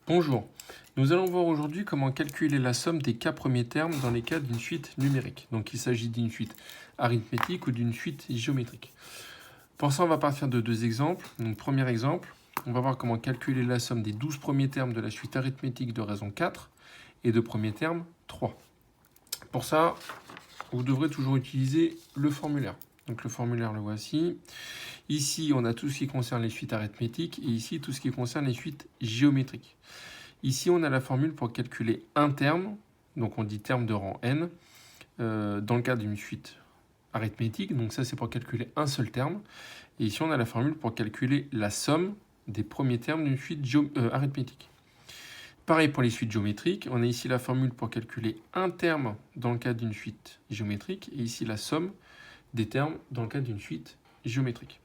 Bonjour, nous allons voir aujourd'hui comment calculer la somme des cas premiers termes dans les cas d'une suite numérique. Donc il s'agit d'une suite arithmétique ou d'une suite géométrique. Pour ça, on va partir de deux exemples. Donc premier exemple, on va voir comment calculer la somme des 12 premiers termes de la suite arithmétique de raison 4 et de premier terme 3. Pour ça, vous devrez toujours utiliser le formulaire. Donc le formulaire, le voici. Ici, on a tout ce qui concerne les suites arithmétiques et ici, tout ce qui concerne les suites géométriques. Ici, on a la formule pour calculer un terme, donc on dit terme de rang n, dans le cadre d'une suite arithmétique. Donc ça, c'est pour calculer un seul terme. Et ici, on a la formule pour calculer la somme des premiers termes d'une suite arithmétique. Pareil pour les suites géométriques, on a ici la formule pour calculer un terme dans le cadre d'une suite géométrique, et ici la somme des termes dans le cadre d'une suite géométrique.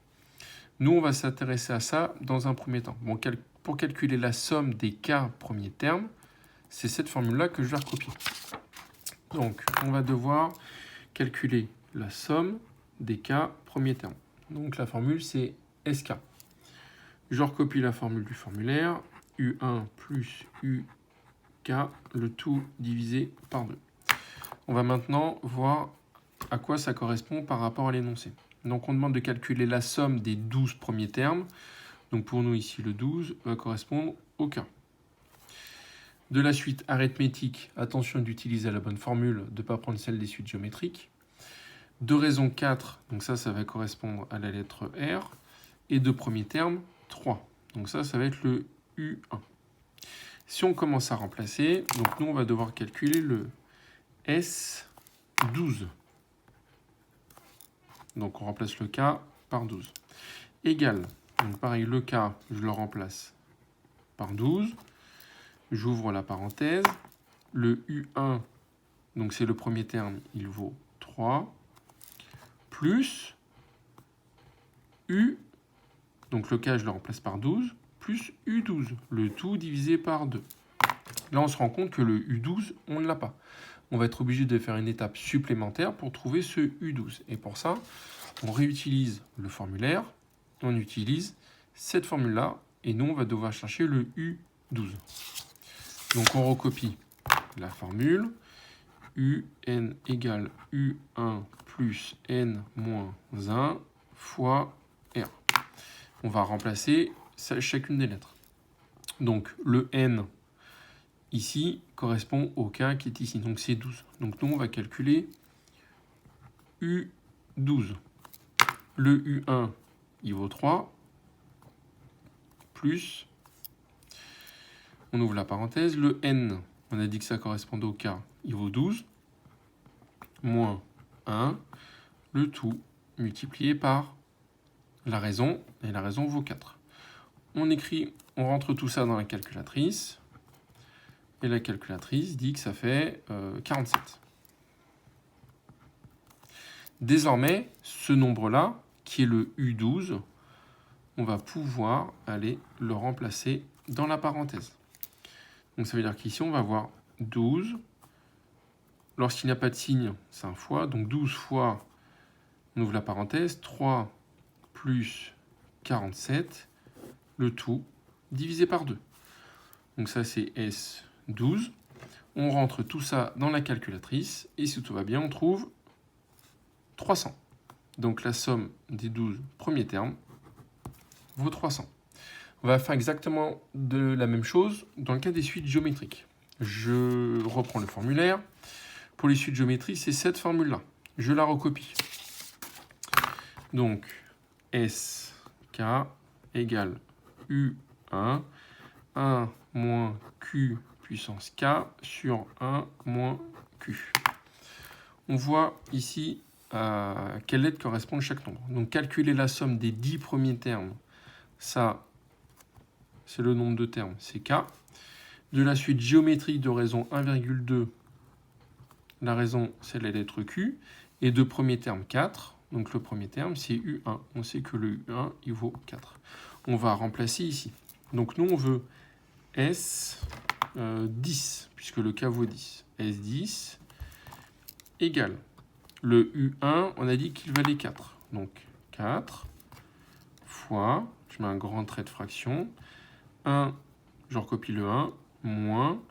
Nous, on va s'intéresser à ça dans un premier temps. Bon, pour calculer la somme des cas premiers termes, c'est cette formule-là que je vais recopier. Donc, on va devoir calculer la somme des cas premiers termes. Donc, la formule, c'est SK. Je recopie la formule du formulaire. U1 plus UK, le tout divisé par 2. On va maintenant voir à quoi ça correspond par rapport à l'énoncé. Donc on demande de calculer la somme des 12 premiers termes. Donc pour nous ici, le 12 va correspondre au cas. De la suite arithmétique, attention d'utiliser la bonne formule, de ne pas prendre celle des suites géométriques. De raison 4, donc ça va correspondre à la lettre R. Et de premier terme, 3. Donc ça va être le U1. Si on commence à remplacer, donc nous on va devoir calculer le S12. Donc on remplace le K par 12. Égal, donc pareil, le K, je le remplace par 12. J'ouvre la parenthèse. Le U1, donc c'est le premier terme, il vaut 3. Plus U, donc le K, je le remplace par 12, plus U12, le tout divisé par 2. Là, on se rend compte que le U12, on ne l'a pas. On va être obligé de faire une étape supplémentaire pour trouver ce U12. Et pour ça, on réutilise le formulaire, on utilise cette formule-là, et nous, on va devoir chercher le U12. Donc, on recopie la formule. UN égale U1 plus N moins 1 fois R. On va remplacer chacune des lettres. Donc, le N, ici, correspond au K qui est ici. Donc, c'est 12. Donc, nous, on va calculer U12. Le U1, il vaut 3, plus, on ouvre la parenthèse, le N, on a dit que ça correspondait au K, il vaut 12, moins 1, le tout multiplié par la raison, et la raison vaut 4. On écrit, on rentre tout ça dans la calculatrice, et la calculatrice dit que ça fait 47. Désormais, ce nombre-là, qui est le U12, on va pouvoir aller le remplacer dans la parenthèse. Donc ça veut dire qu'ici, on va avoir 12. Lorsqu'il n'y a pas de signe, c'est un fois. Donc 12 fois, on ouvre la parenthèse, 3 plus 47, le tout divisé par 2. Donc ça, c'est S12. On rentre tout ça dans la calculatrice, et si tout va bien, on trouve 300. Donc la somme des 12 premiers termes vaut 300. On va faire exactement de la même chose dans le cas des suites géométriques. Je reprends le formulaire. Pour les suites géométriques, c'est cette formule-là. Je la recopie. Donc, SK égale U1, 1 moins Q puissance K sur 1 moins Q. On voit ici à quelle lettre correspond chaque nombre. Donc, calculer la somme des 10 premiers termes, ça, c'est le nombre de termes, c'est K. De la suite géométrique de raison 1,2, la raison, c'est la lettre Q. Et de premier terme 4, donc le premier terme, c'est U1. On sait que le U1, il vaut 4. On va remplacer ici. Donc nous, on veut S10, puisque le K vaut 10. S10 égale. Le U1, on a dit qu'il valait 4. Donc 4 fois, je mets un grand trait de fraction, 1 je recopie le 1, moins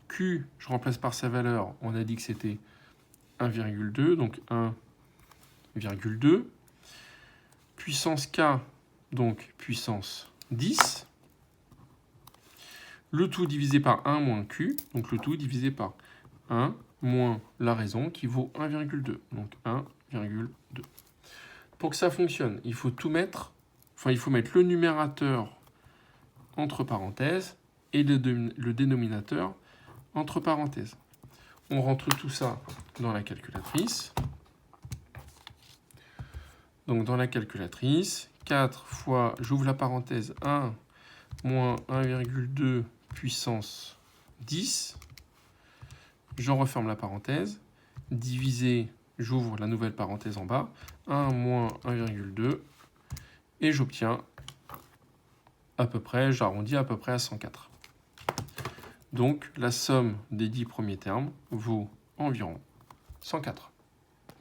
Q, je remplace par sa valeur, on a dit que c'était 1,2, donc 1,2. Puissance K, donc puissance 10. Le tout divisé par 1 moins Q, donc le tout divisé par 1 moins la raison qui vaut 1,2, donc 1,2. Pour que ça fonctionne, il faut tout mettre, il faut mettre le numérateur entre parenthèses et le dénominateur entre parenthèses. On rentre tout ça dans la calculatrice. Donc dans la calculatrice, 4 fois, j'ouvre la parenthèse, 1 moins 1,2 puissance 10. Je referme la parenthèse, divisé, j'ouvre la nouvelle parenthèse en bas, 1 moins 1,2, et j'obtiens à peu près, j'arrondis à peu près à 104. Donc la somme des 10 premiers termes vaut environ 104.